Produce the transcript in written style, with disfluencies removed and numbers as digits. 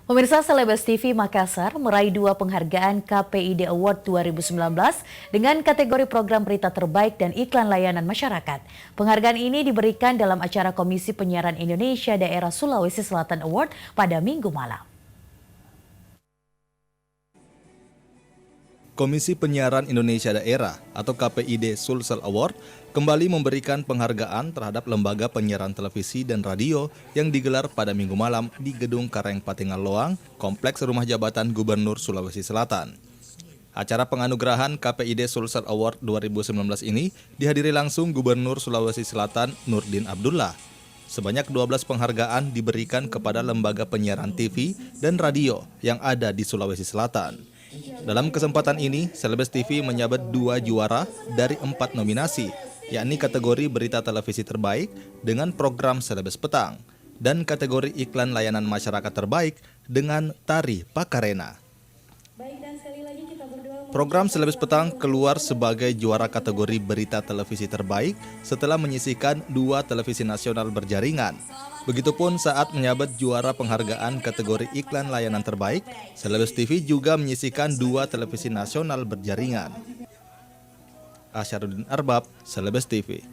Pemirsa, Selebes TV Makassar meraih 2 penghargaan KPID Award 2019 dengan kategori program berita terbaik dan iklan layanan masyarakat. Penghargaan ini diberikan dalam acara Komisi Penyiaran Indonesia Daerah Sulawesi Selatan Award pada Minggu malam. Komisi Penyiaran Indonesia Daerah atau KPID Sulsel Award kembali memberikan penghargaan terhadap lembaga penyiaran televisi dan radio yang digelar pada Minggu malam di Gedung Kareng Patingaloang, Kompleks Rumah Jabatan Gubernur Sulawesi Selatan. Acara penganugerahan KPID Sulsel Award 2019 ini dihadiri langsung Gubernur Sulawesi Selatan Nurdin Abdullah. Sebanyak 12 penghargaan diberikan kepada lembaga penyiaran TV dan radio yang ada di Sulawesi Selatan. Dalam kesempatan ini, Selebes TV menyabet 2 juara dari 4 nominasi, yakni kategori berita televisi terbaik dengan program Selebes Petang dan kategori iklan layanan masyarakat terbaik dengan Tari Pakarena. Program Selebes Petang keluar sebagai juara kategori berita televisi terbaik setelah menyisihkan 2 televisi nasional berjaringan. Begitupun saat menyabet juara penghargaan kategori iklan layanan terbaik, Selebes TV juga menyisihkan 2 televisi nasional berjaringan. Asyarudin Arbab, Selebes TV.